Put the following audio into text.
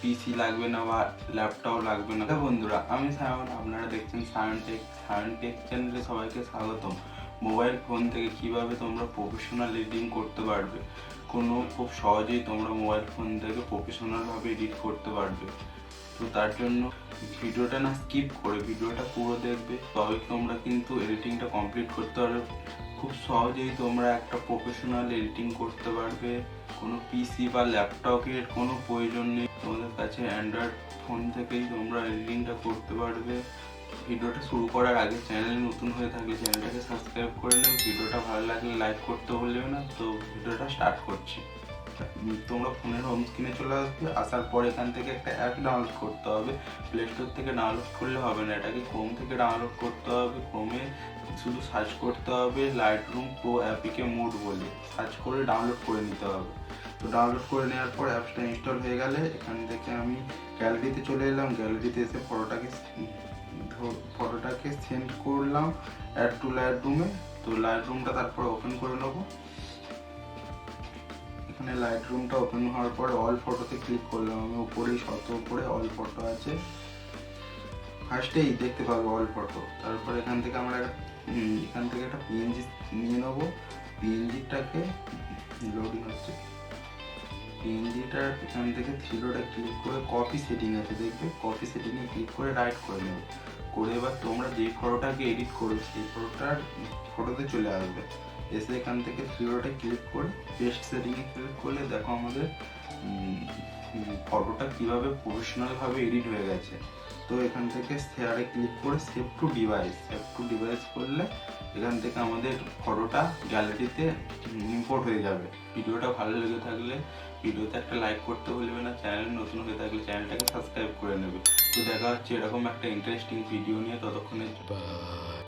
পিসি লাগবে না বা ল্যাপটপ লাগবে না। বন্ধুরা, আমি সায়ন, আপনারা দেখছেন সায়ন টেক চ্যানেলে সবাইকে স্বাগতম। মোবাইল ফোন থেকে কিভাবে তোমরা প্রফেশনাল এডিটিং করতে পারবে, খুব সহজেই তোমরা মোবাইল ফোন থেকে প্রফেশনালভাবে এডিট করতে পারবে। তো তার জন্য ভিডিওটা না স্কিপ করে ভিডিওটা পুরো দেখবে, তবে তোমরা কিন্তু এডিটিংটা কমপ্লিট করতে পারবে। খুব সহজেই তোমরা একটা প্রফেশনাল এডিটিং করতে পারবে। কোনো পিসি বা ল্যাপটপের কোনো প্রয়োজন নেই, তোমাদের কাছে অ্যান্ড্রয়েড ফোন থেকেই তোমরা এডিটিংটা করতে পারবে। ভিডিওটা শুরু করার আগে চ্যানেল নতুন হয়ে থাকলে চ্যানেলটাকে সাবস্ক্রাইব করে নেবে। ভিডিওটা ভালো লাগলে লাইক করতে ভুলবে না। তো ভিডিওটা স্টার্ট করছি। তোমরা ফোনের হোম স্ক্রিনে চলে আসবে, আসার পর এখান থেকে একটা অ্যাপ ডাউনলোড করতে হবে। প্লে স্টোর থেকে ডাউনলোড করলে হবে না, এটাকে ক্রোম থেকে ডাউনলোড করতে হবে। ক্রোমে শুধু সার্চ করতে হবে লাইটরুম প্রো অ্যাপিকে মোড বলে, সার্চ করে ডাউনলোড করে নিতে হবে। তো ডাউনলোড করে নেওয়ার পর অ্যাপসটা ইনস্টল হয়ে গেলে এখান থেকে আমি গ্যালারিতে চলে এলাম। গ্যালারিতে এসে ফটোটাকে সেন্ড করলাম অ্যাড টু লাইটরুমে। তো লাইটরুমটা তারপর ওপেন করে নেবো। এখানে লাইটরুমটা ওপেন হওয়ার পরে অল ফটোতে ক্লিক করলাম। আমি উপরেই উপরে অল ফটো আছে, ফার্স্টেই দেখতে পাবো অল ফটো। তারপর এখান থেকে একটা পিএনজি নিয়ে নেবো। পিএনজিটাকে লোডিং হচ্ছে, পিএনজিটা এখান থেকে থ্রিডোটা ক্লিক করে কপি সেটিং আছে, দেখবে কপি সেটিংয়ে ক্লিক করে রাইট করে নেবে। করে এবার তোমরা যে ফটোটাকে এডিট করবে সেই ফটোতে চলে আসবে। এসে এখান থেকে থ্রিডোটা ক্লিক করে পেস্ট সেটিংয়ে ক্লিক করলে দেখো আমাদের ফটোটা কীভাবে প্রফেশনালভাবে এডিট হয়ে গেছে। তো এখান থেকে শেয়ারে ক্লিক করে সেভ টু ডিভাইস করলে এখান থেকে আমাদের ফটোটা গ্যালারিতে ইম্পোর্ট হয়ে যাবে। ভিডিওটা ভালো লেগে থাকলে ভিডিওতে একটা লাইক করতে ভুলবে না। চ্যানেল নতুন হয়ে থাকলে চ্যানেলটাকে সাবস্ক্রাইব করে নেবে। তো দেখা হচ্ছে এরকম একটা ইন্টারেস্টিং ভিডিও নিয়ে, ততক্ষণে